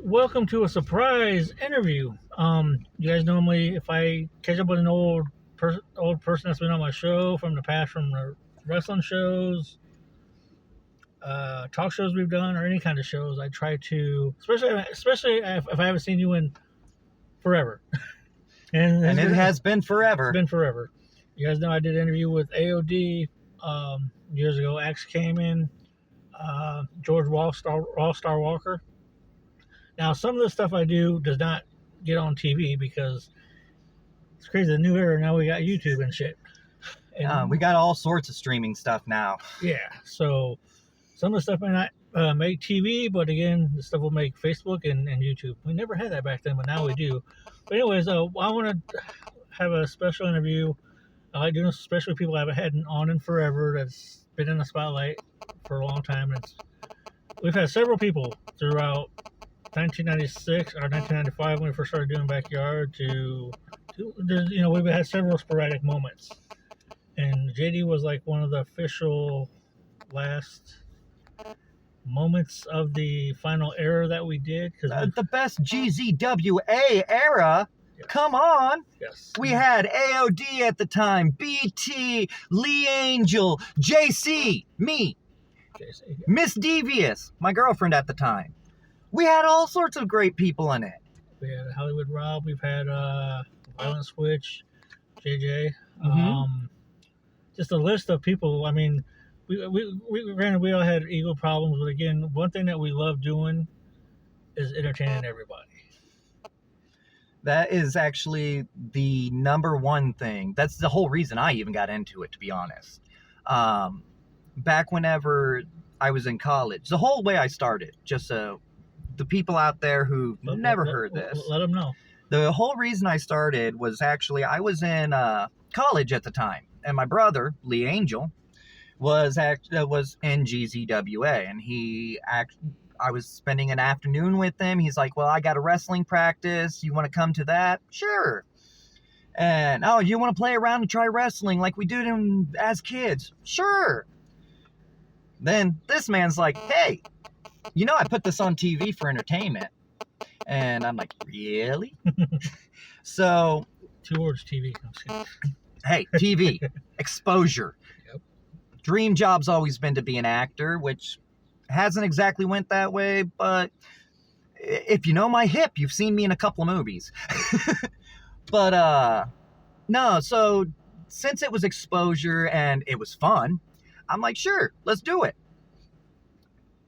Welcome to a surprise interview. You guys normally, if I catch up with an old person that's been on my show from the past, from the wrestling shows, talk shows we've done, or any kind of shows, I try to, especially if I haven't seen you in forever, And it has been it's forever. been forever. You guys know I did an interview with AOD years ago. X came in, George All-Star Walker. Now, some of the stuff I do does not get on TV because it's crazy. The new era, now we got YouTube and shit. And, We got all sorts of streaming stuff now. yeah, so some of the stuff may not make TV, but again, the stuff will make Facebook and YouTube. We never had that back then, but now we do. But anyways, I want to have a special interview. I like doing this, especially with people I haven't had on in forever that's been in the spotlight for a long time. We've had several people throughout 1996 or 1995 when we first started doing Backyard we've had several sporadic moments. And JD was like one of the official last moments of the final era that we did. The best GZWA era. Yes. Come on. Yes. We had AOD at the time, BT, Lee Angel, JC, me, JC. Miss Devious, my girlfriend at the time. We had all sorts of great people in it. We had Hollywood Rob. We've had Violent Switch, JJ. Mhm. Just a list of people. I mean, granted we all had ego problems, but again, one thing that we love doing is entertaining everybody. That is actually the number one thing. That's the whole reason I even got into it, to be honest. Back whenever I was in college, the whole way I started, just so the people out there who never heard this, Let them know. the whole reason I started was actually I was in college at the time, and my brother, Lee Angel, was in GZWA, and I was spending an afternoon with him. He's like, well, I got a wrestling practice. You want to come to that? Sure. And, oh, you want to play around and try wrestling like we did as kids? Sure. Then this man's like, hey, I put this on TV for entertainment. And I'm like, really? So, 2 words, TV. hey, TV, exposure. Yep. Dream job's always been to be an actor, which hasn't exactly went that way, but if you know my hip, you've seen me in a couple of movies. But no, so since it was exposure and it was fun, I'm like, sure, let's do it.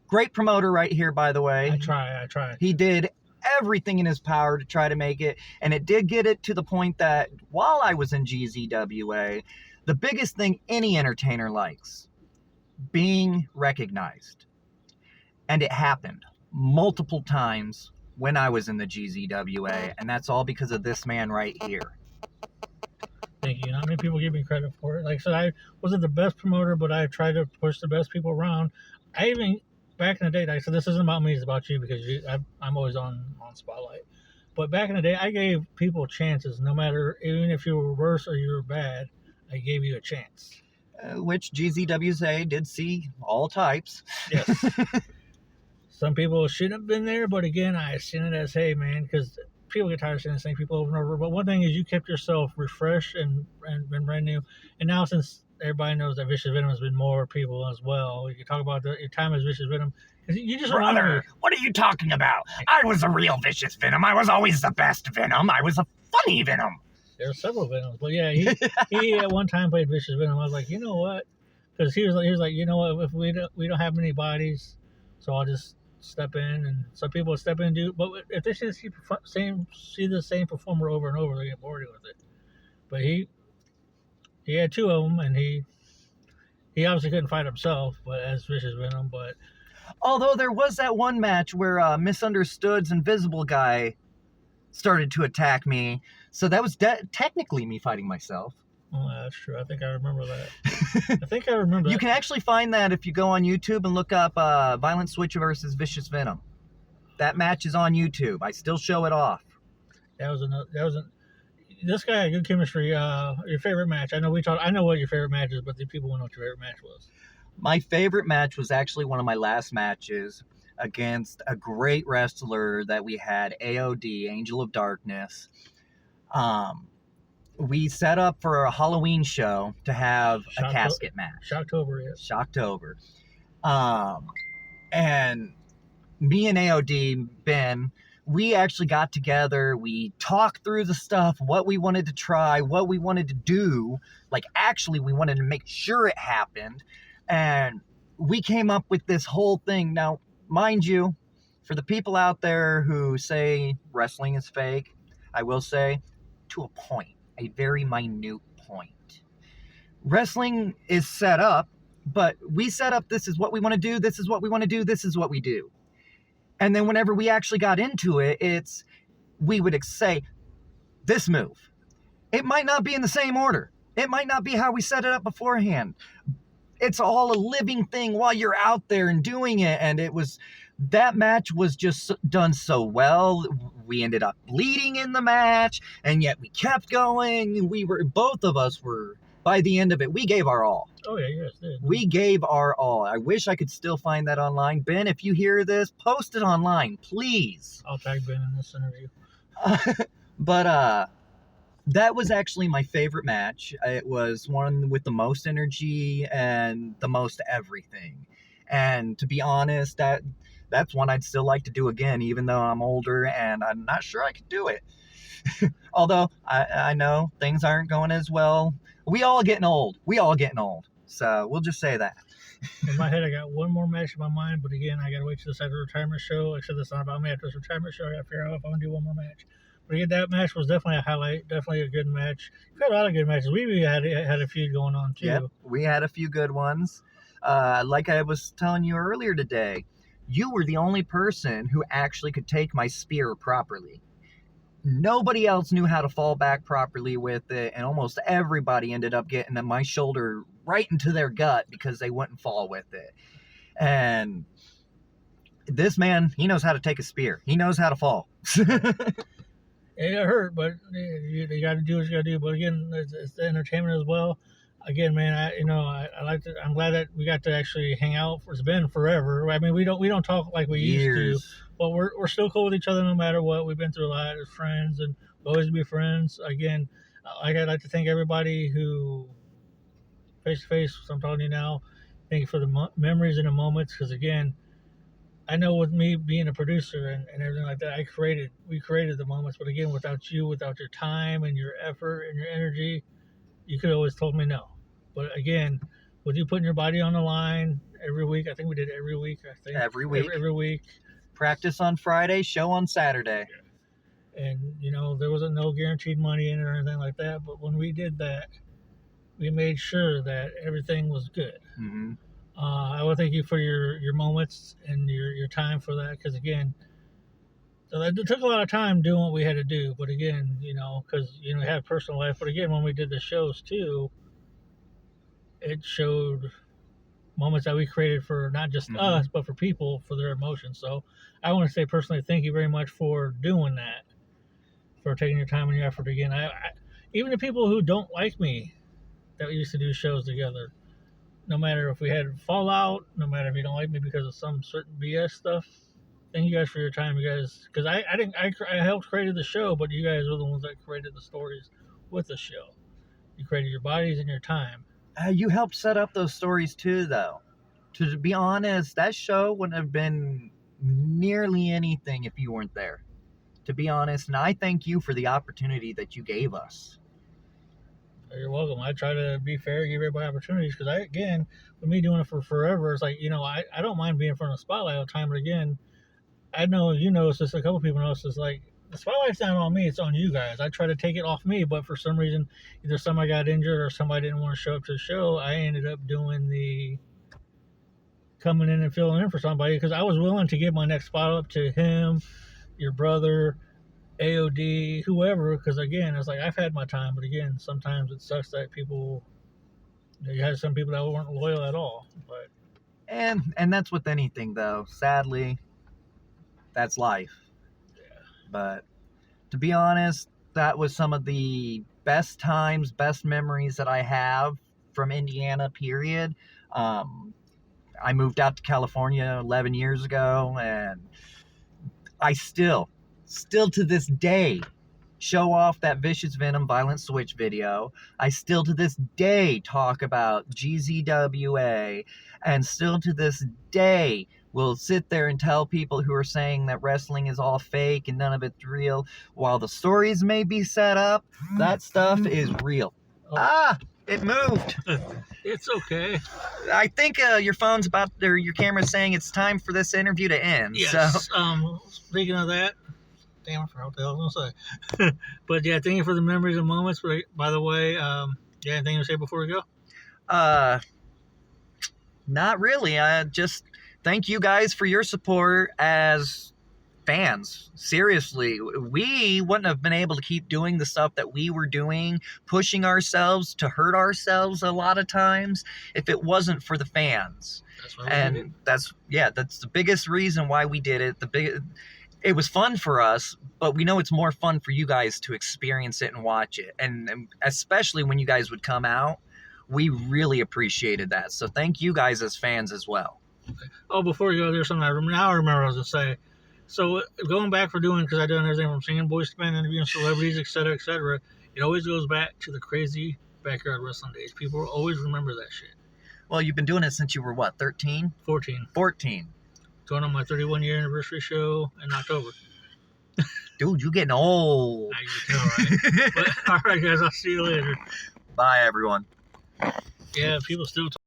Great promoter right here, by the way. I try. He did everything in his power to try to make it, and it did get it to the point that while I was in GZWA, the biggest thing any entertainer likes, being recognized. And it happened multiple times when I was in the GZWA, and that's all because of this man right here. Thank you. Not many people give me credit for it. Like I said, I wasn't the best promoter, but I tried to push the best people around. I even, back in the day, like I said, this isn't about me, it's about you, because I'm always on Spotlight. But back in the day, I gave people chances, no matter, even if you were worse or you were bad, I gave you a chance. Which GZWA did see all types. Yes. Some people shouldn't have been there, but again, I seen it as, hey, man, because people get tired of seeing the same people over and over. But one thing is, you kept yourself refreshed and brand new. And now, since everybody knows that Vicious Venom has been more people as well, you can talk about your time as Vicious Venom. You just Brother, what are you talking about? I was a real Vicious Venom. I was always the best Venom. I was a funny Venom. There are several Venoms, but yeah, he at one time played Vicious Venom. I was like, you know what? Because he was like, you know what? If we don't have many bodies, so I'll just step in, and some people will step in and do. But if they see the same performer over and over, they get bored with it. But he had 2 of them, and he obviously couldn't fight himself, but as Vicious Venom. But although there was that one match where Misunderstood's Invisible Guy started to attack me, so that was technically me fighting myself. Oh, that's true. I think I remember that. You can actually find that if you go on YouTube and look up Violent Switch versus Vicious Venom. That match is on YouTube. I still show it off. This guy had good chemistry. Your favorite match? I know what your favorite match is, but the people want to know what your favorite match was. My favorite match was actually one of my last matches. against a great wrestler that we had, AOD, Angel of Darkness. We set up for a Halloween show to have a casket match. Shocktober, yes. Shocktober. And me and AOD, Ben, we actually got together. We talked through the stuff, what we wanted to try, what we wanted to do. Like, actually, we wanted to make sure it happened. And we came up with this whole thing. Now, mind you, for the people out there who say wrestling is fake, I will say, to a point, a very minute point. Wrestling is set up, but we set up, this is what we want to do, this is what we want to do, this is what we do. And then whenever we actually got into it, we would say, this move. It might not be in the same order. It might not be how we set it up beforehand. It's all a living thing while you're out there and doing it. And that match was just done so well. We ended up leading in the match, and yet we kept going. Both of us were, by the end of it, we gave our all. Oh, yeah, you guys did. We gave our all. I wish I could still find that online. Ben, if you hear this, post it online, please. I'll tag Ben in this interview. But that was actually my favorite match. It was one with the most energy and the most everything. And to be honest, that's one I'd still like to do again, even though I'm older and I'm not sure I could do it. Although I know things aren't going as well. We all getting old. So we'll just say that. In my head, I got one more match in my mind, but again, I got to wait till this after the retirement show. Like I said, that's not about me. After this retirement show, I got to figure out if I want to do one more match. But again, that match was definitely a highlight, definitely a good match. We've had a lot of good matches. We had a few going on, too. Yep, we had a few good ones. Like I was telling you earlier today, you were the only person who actually could take my spear properly. Nobody else knew how to fall back properly with it, and almost everybody ended up getting my shoulder right into their gut because they wouldn't fall with it. And this man, he knows how to take a spear. He knows how to fall. It hurt, but you got to do what you got to do. But again, it's the entertainment as well. Again, man, I like to. I'm glad that we got to actually hang out. It's been forever. I mean, we don't talk like we used to, but we're still cool with each other no matter what. We've been through a lot as friends, and we'll always be friends. Again, I'd like to thank everybody who face to face. I'm talking to you now. Thank you for the memories and the moments, because again, I know with me being a producer and everything like that, we created the moments. But again, without you, without your time and your effort and your energy, you could have always told me no. But again, with you putting your body on the line every week, I think we did every week. Every week. Every week. Practice on Friday, show on Saturday. And, there wasn't no guaranteed money in it or anything like that. But when we did that, we made sure that everything was good. Mm-hmm. I want to thank you for your moments and your time for that. Because, again, it took a lot of time doing what we had to do. But, again, because, we had a personal life. But, again, when we did the shows, too, it showed moments that we created for not just us, but for people, for their emotions. So I want to say personally, thank you very much for doing that, for taking your time and your effort again. I even the people who don't like me that we used to do shows together, no matter if we had fallout, no matter if you don't like me because of some certain BS stuff, thank you guys for your time, you guys. Because I helped create the show, but you guys are the ones that created the stories with the show. You created your bodies and your time. You helped set up those stories too, though. To be honest, that show wouldn't have been nearly anything if you weren't there. To be honest, and I thank you for the opportunity that you gave us. You're welcome. I try to be fair, give everybody opportunities, because again, with me doing it for forever, it's like, I don't mind being in front of the spotlight all the time, but again, I know it's just a couple people know it's like, the spotlight's not on me, it's on you guys. I try to take it off me, but for some reason, either somebody got injured or somebody didn't want to show up to the show. I ended up doing the coming in and filling in for somebody, because I was willing to give my next spot up to him, your brother, AOD, whoever, because again, it's like, I've had my time, but again, sometimes it sucks that people, you had some people that weren't loyal at all. But and that's with anything, though. Sadly, that's life. But to be honest, that was some of the best times, best memories that I have from Indiana, period. I moved out to California 11 years ago, and I still to this day show off that Vicious Venom Violent Switch video. I still to this day talk about GZWA, and still to this day will sit there and tell people who are saying that wrestling is all fake and none of it's real. While the stories may be set up, that stuff is real. Ah, it moved. It's okay. I think your phone's about, or your camera's saying it's time for this interview to end. Yes. So, Speaking of that, damn, I forgot what the hell I was gonna say. But yeah, thank you for the memories and moments. By the way, yeah, anything to say before we go? Not really. Just thank you guys for your support as fans. Seriously, we wouldn't have been able to keep doing the stuff that we were doing, pushing ourselves to hurt ourselves a lot of times, if it wasn't for the fans. That's why we did it. And that's the biggest reason why we did it. It was fun for us, but we know it's more fun for you guys to experience it and watch it. And especially when you guys would come out, we really appreciated that. So thank you guys as fans as well. Oh, before you go, there's something I remember what I was gonna say. So going back for doing, because I've done everything from singing voice to band, interviewing celebrities, etc., etc. It always goes back to the crazy backyard wrestling days. People will always remember that shit. Well, you've been doing it since you were what, 13? 14. 14. Going on my 31-year anniversary show in October. Dude, you getting old. Now you can tell, right? But, all right, guys, I'll see you later. Bye, everyone. Yeah, people still